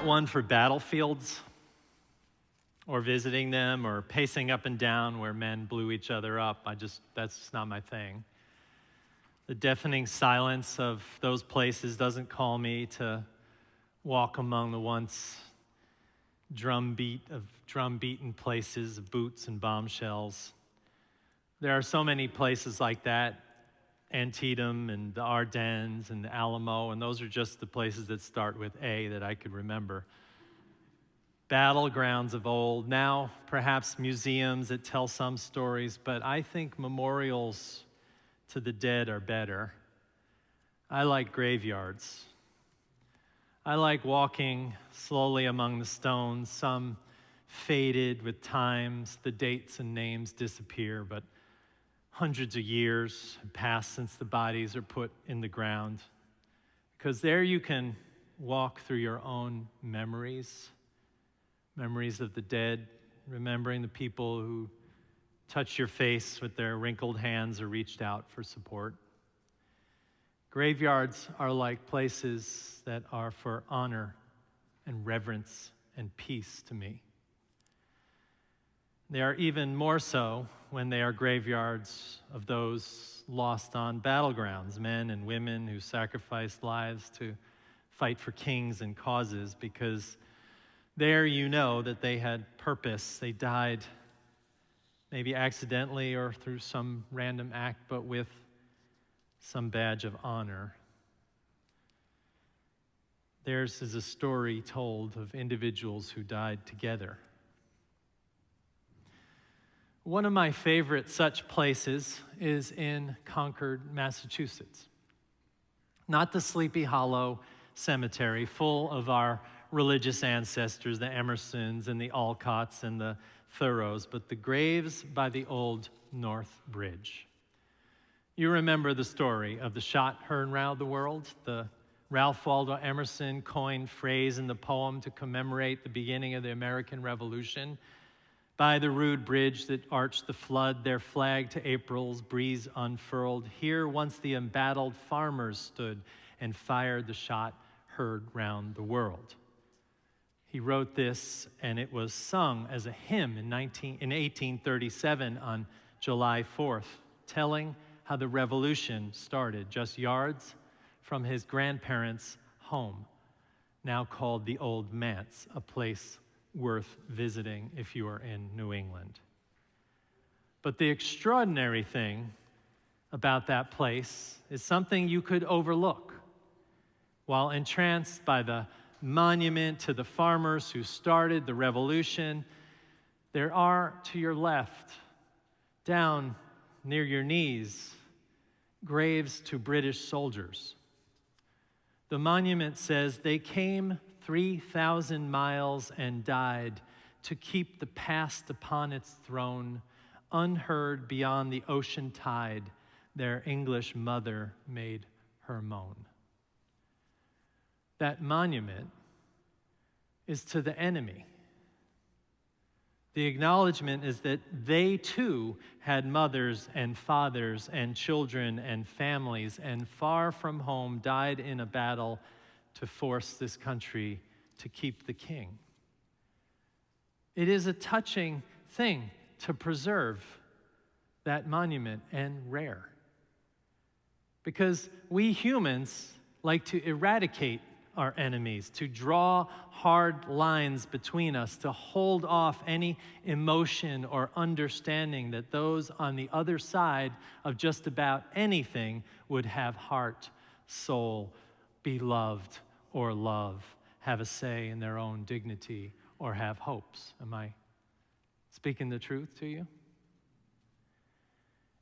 not one for battlefields or visiting them or pacing up and down where men blew each other up. That's just not my thing. The deafening silence of those places doesn't call me to walk among the once drum-beaten places of boots and bombshells. There are so many places like that, Antietam and the Ardennes and the Alamo, and those are just the places that start with A that I could remember. Battlegrounds of old, now perhaps museums that tell some stories, but I think memorials to the dead are better. I like graveyards. I like walking slowly among the stones, some faded with times, the dates and names disappear, but hundreds of years have passed since the bodies are put in the ground. Because there you can walk through your own memories of the dead, remembering the people who touched your face with their wrinkled hands or reached out for support. Graveyards are like places that are for honor and reverence and peace to me. They are even more so when they are graveyards of those lost on battlegrounds, men and women who sacrificed lives to fight for kings and causes, because there you know that they had purpose. They died maybe accidentally or through some random act, but with some badge of honor. Theirs is a story told of individuals who died together. One of my favorite such places is in Concord, Massachusetts. Not the Sleepy Hollow Cemetery, full of our religious ancestors, the Emersons and the Alcotts and the Thoreaus, but the graves by the old North Bridge. You remember the story of the shot heard round the world, the Ralph Waldo Emerson coined phrase in the poem to commemorate the beginning of the American Revolution. By the rude bridge that arched the flood, their flag to April's breeze unfurled. Here once the embattled farmers stood and fired the shot heard round the world. He wrote this, and it was sung as a hymn in 1837 on July 4th, telling how the revolution started just yards from his grandparents' home, now called the Old Manse, a place worth visiting if you are in New England. But the extraordinary thing about that place is something you could overlook. While entranced by the monument to the farmers who started the revolution, there are to your left, down near your knees, graves to British soldiers. The monument says they came 3,000 miles and died to keep the past upon its throne, unheard beyond the ocean tide, their English mother made her moan. That monument is to the enemy. The acknowledgement is that they too had mothers and fathers and children and families, and far from home died in a battle to force this country to keep the king. It is a touching thing to preserve that monument, and rare. Because we humans like to eradicate our enemies, to draw hard lines between us, to hold off any emotion or understanding that those on the other side of just about anything would have heart, soul, be loved or love, have a say in their own dignity, or have hopes. Am I speaking the truth to you?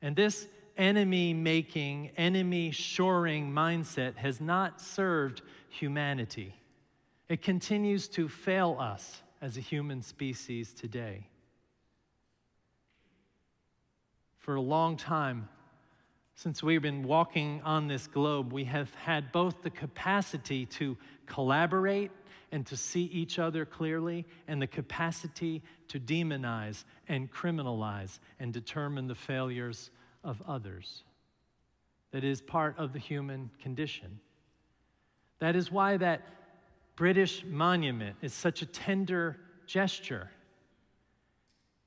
And this enemy-making, enemy-shoring mindset has not served humanity. It continues to fail us as a human species today. For a long time, since we've been walking on this globe, we have had both the capacity to collaborate and to see each other clearly, and the capacity to demonize and criminalize and determine the failures of others. That is part of the human condition. That is why that British monument is such a tender gesture.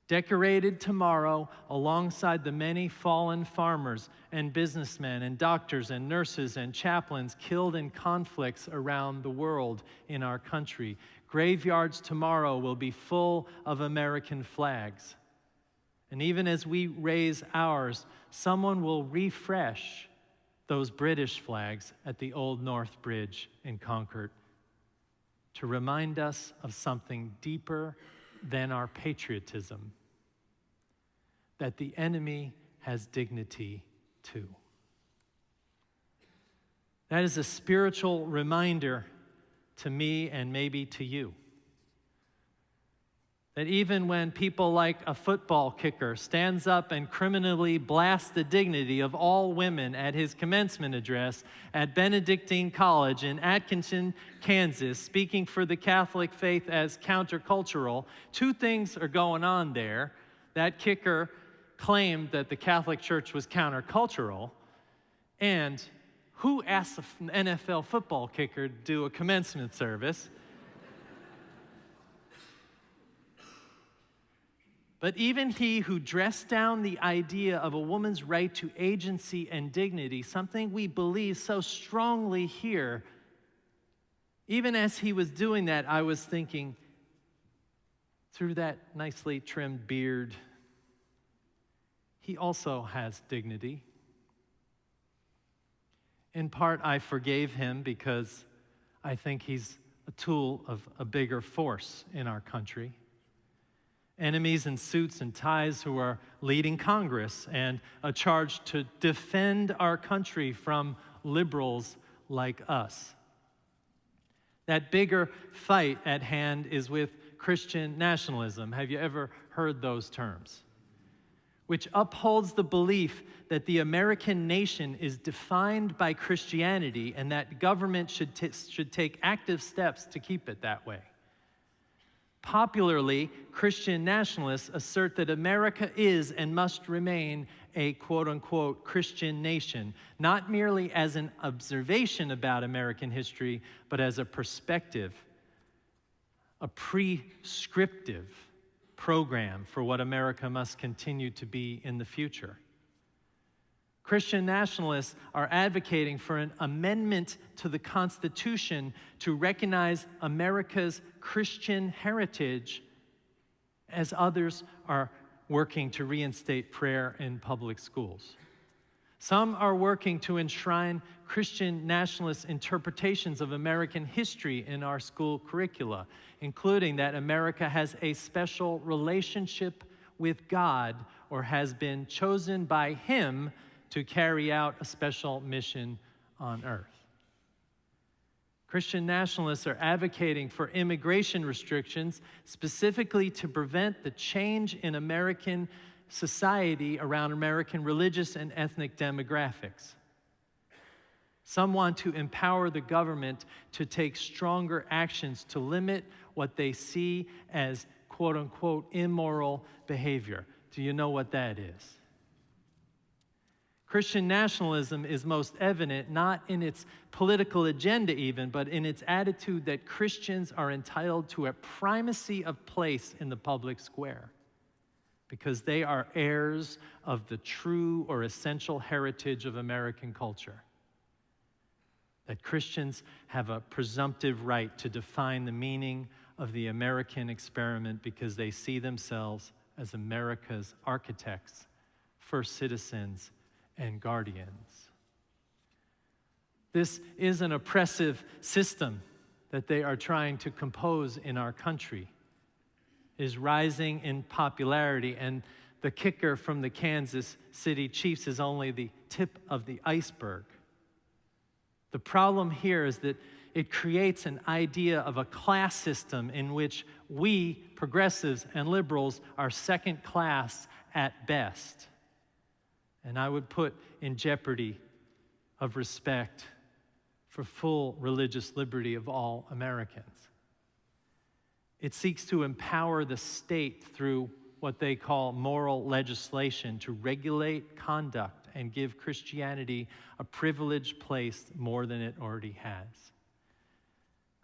Decorated tomorrow alongside the many fallen farmers and businessmen and doctors and nurses and chaplains killed in conflicts around the world in our country. Graveyards tomorrow will be full of American flags. And even as we raise ours, someone will refresh those British flags at the Old North Bridge in Concord to remind us of something deeper than our patriotism, that the enemy has dignity too. That is a spiritual reminder to me and maybe to you, that even when people like a football kicker stands up and criminally blasts the dignity of all women at his commencement address at Benedictine College in Atkinson, Kansas, speaking for the Catholic faith as countercultural, two things are going on there. That kicker claimed that the Catholic Church was countercultural, and who asked an NFL football kicker to do a commencement service? But even he who dressed down the idea of a woman's right to agency and dignity, something we believe so strongly here, even as he was doing that, I was thinking, through that nicely trimmed beard, he also has dignity. In part, I forgave him because I think he's a tool of a bigger force in our country. Enemies in suits and ties who are leading Congress and a charge to defend our country from liberals like us. That bigger fight at hand is with Christian nationalism. Have you ever heard those terms? Which upholds the belief that the American nation is defined by Christianity and that government should take active steps to keep it that way. Popularly, Christian nationalists assert that America is and must remain a quote-unquote Christian nation, not merely as an observation about American history, but as a perspective, a prescriptive program for what America must continue to be in the future. Christian nationalists are advocating for an amendment to the Constitution to recognize America's Christian heritage, as others are working to reinstate prayer in public schools. Some are working to enshrine Christian nationalist interpretations of American history in our school curricula, including that America has a special relationship with God or has been chosen by Him to carry out a special mission on earth. Christian nationalists are advocating for immigration restrictions specifically to prevent the change in American society around American religious and ethnic demographics. Some want to empower the government to take stronger actions to limit what they see as quote-unquote immoral behavior. Do you know what that is? Christian nationalism is most evident not in its political agenda even, but in its attitude that Christians are entitled to a primacy of place in the public square because they are heirs of the true or essential heritage of American culture. That Christians have a presumptive right to define the meaning of the American experiment because they see themselves as America's architects, first citizens, and guardians. This is an oppressive system that they are trying to compose in our country. It is rising in popularity, and the kicker from the Kansas City Chiefs is only the tip of the iceberg. The problem here is that it creates an idea of a class system in which we, progressives and liberals, are second class at best. And I would put in jeopardy of respect for full religious liberty of all Americans. It seeks to empower the state through what they call moral legislation to regulate conduct and give Christianity a privileged place more than it already has.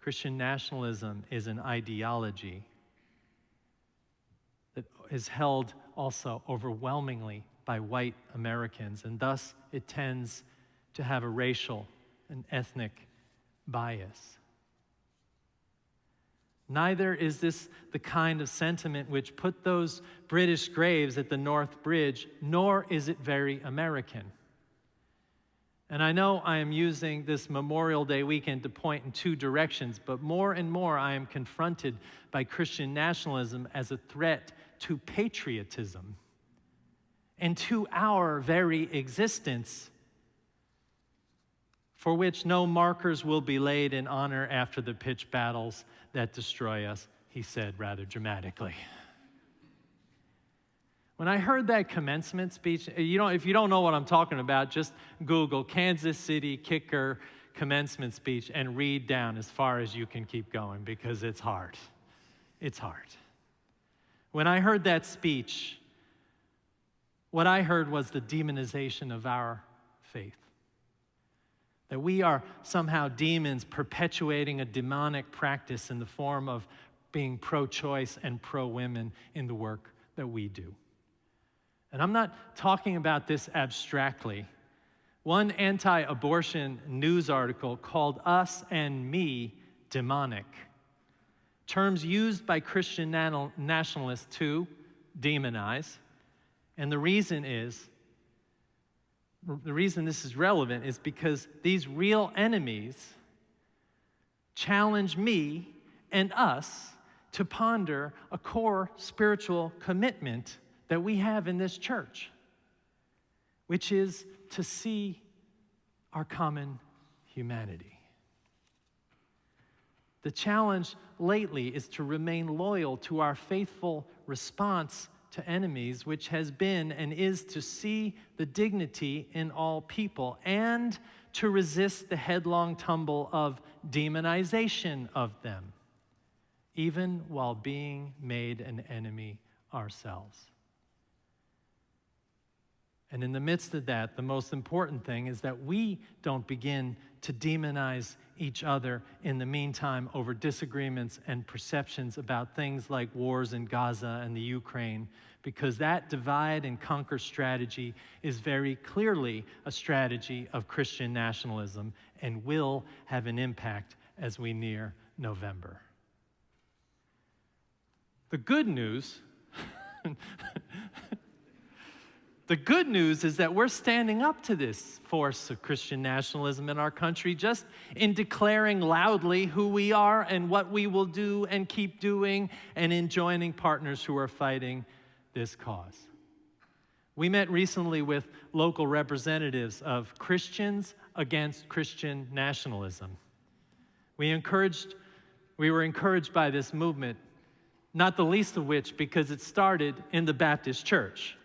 Christian nationalism is an ideology that is held also overwhelmingly by white Americans, and thus it tends to have a racial and ethnic bias. Neither is this the kind of sentiment which put those British graves at the North Bridge, nor is it very American. And I know I am using this Memorial Day weekend to point in two directions, but more and more I am confronted by Christian nationalism as a threat to patriotism and to our very existence, for which no markers will be laid in honor after the pitched battles that destroy us, he said rather dramatically. When I heard that commencement speech, if you don't know what I'm talking about, just Google Kansas City kicker commencement speech and read down as far as you can keep going, because it's hard. It's hard. When I heard that speech, what I heard was the demonization of our faith. That we are somehow demons perpetuating a demonic practice in the form of being pro-choice and pro-women in the work that we do. And I'm not talking about this abstractly. One anti-abortion news article called us and me demonic. Terms used by Christian nationalists to demonize. And the reason this is relevant is because these real enemies challenge me and us to ponder a core spiritual commitment that we have in this church, which is to see our common humanity. The challenge lately is to remain loyal to our faithful response to enemies, which has been and is to see the dignity in all people and to resist the headlong tumble of demonization of them, even while being made an enemy ourselves. And in the midst of that, the most important thing is that we don't begin to demonize each other in the meantime over disagreements and perceptions about things like wars in Gaza and the Ukraine, because that divide and conquer strategy is very clearly a strategy of Christian nationalism and will have an impact as we near November. The good news The good news is that we're standing up to this force of Christian nationalism in our country just in declaring loudly who we are and what we will do and keep doing, and in joining partners who are fighting this cause. We met recently with local representatives of Christians against Christian nationalism. We were encouraged by this movement, not the least of which because it started in the Baptist church.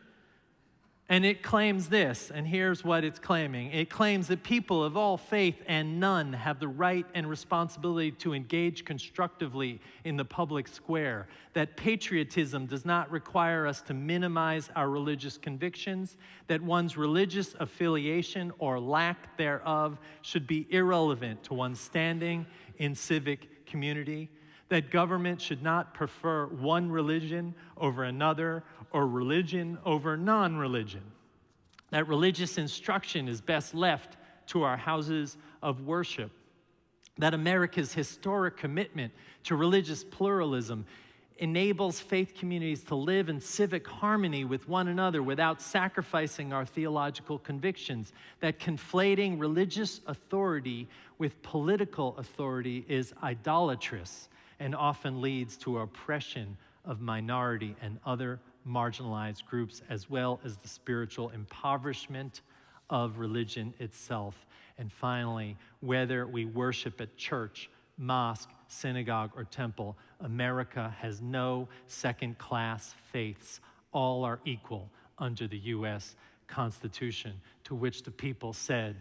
And it claims this, and here's what it's claiming. It claims that people of all faith and none have the right and responsibility to engage constructively in the public square, that patriotism does not require us to minimize our religious convictions, that one's religious affiliation or lack thereof should be irrelevant to one's standing in civic community, that government should not prefer one religion over another or religion over non-religion, that religious instruction is best left to our houses of worship, that America's historic commitment to religious pluralism enables faith communities to live in civic harmony with one another without sacrificing our theological convictions, that conflating religious authority with political authority is idolatrous and often leads to oppression of minority and other marginalized groups, as well as the spiritual impoverishment of religion itself. And finally, whether we worship at church, mosque, synagogue, or temple, America has no second-class faiths. All are equal under the U.S. Constitution, to which the people said,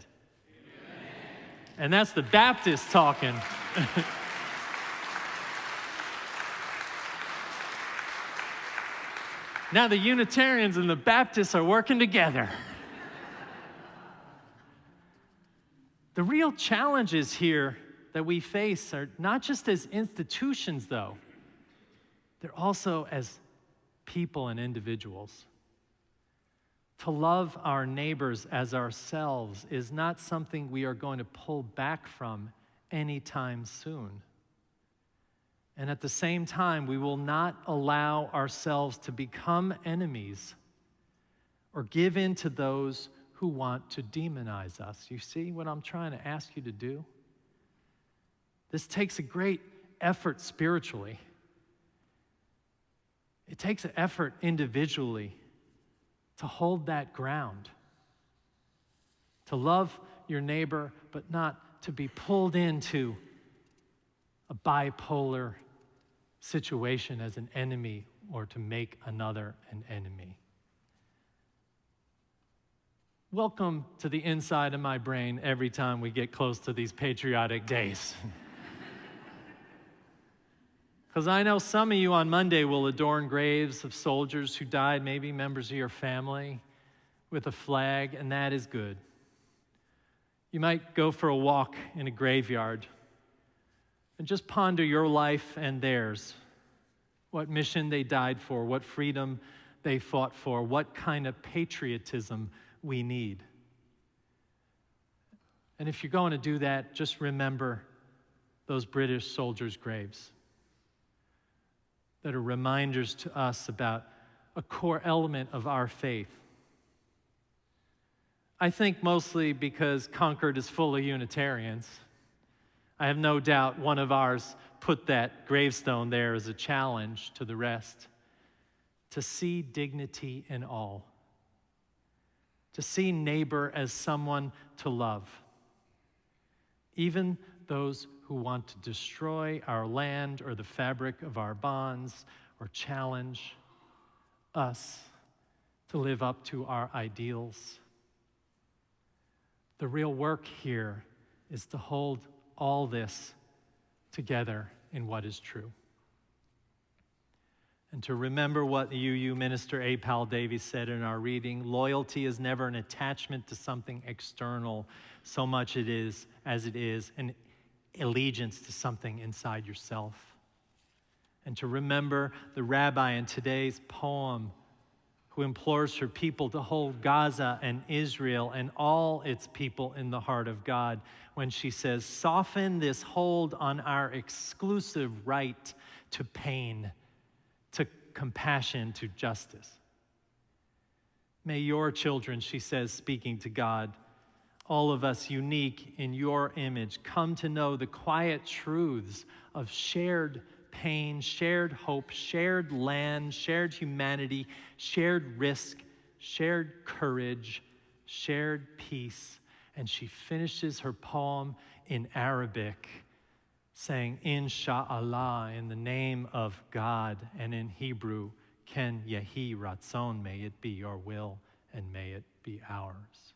amen. And that's the Baptists talking. Now the Unitarians and the Baptists are working together. The real challenges here that we face are not just as institutions, though. They're also as people and individuals. To love our neighbors as ourselves is not something we are going to pull back from anytime soon. And at the same time, we will not allow ourselves to become enemies or give in to those who want to demonize us. You see what I'm trying to ask you to do? This takes a great effort spiritually. It takes an effort individually to hold that ground, to love your neighbor, but not to be pulled into a bipolar situation as an enemy or to make another an enemy. Welcome to the inside of my brain every time we get close to these patriotic days. Because I know some of you on Monday will adorn graves of soldiers who died, maybe members of your family, with a flag, and that is good. You might go for a walk in a graveyard and just ponder your life and theirs, what mission they died for, what freedom they fought for, what kind of patriotism we need. And if you're going to do that, just remember those British soldiers' graves that are reminders to us about a core element of our faith. I think mostly because Concord is full of Unitarians. I have no doubt one of ours put that gravestone there as a challenge to the rest, to see dignity in all, to see neighbor as someone to love, even those who want to destroy our land or the fabric of our bonds or challenge us to live up to our ideals. The real work here is to hold all this together in what is true. And to remember what the UU minister A. Powell Davies said in our reading, loyalty is never an attachment to something external so much as it is an allegiance to something inside yourself. And to remember the rabbi in today's poem who implores her people to hold Gaza and Israel and all its people in the heart of God when she says, soften this hold on our exclusive right to pain, to compassion, to justice. May your children, she says, speaking to God, all of us unique in your image, come to know the quiet truths of shared pain, shared hope, shared land, shared humanity, shared risk, shared courage, shared peace. And she finishes her poem in Arabic, saying, Insha'Allah, in the name of God, and in Hebrew, Ken Yehi Ratzon, may it be your will, and may it be ours.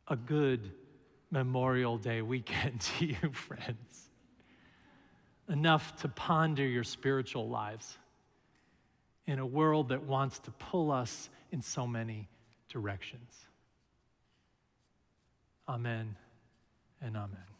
A good Memorial Day weekend to you, friends. Enough to ponder your spiritual lives in a world that wants to pull us in so many directions. Amen and amen.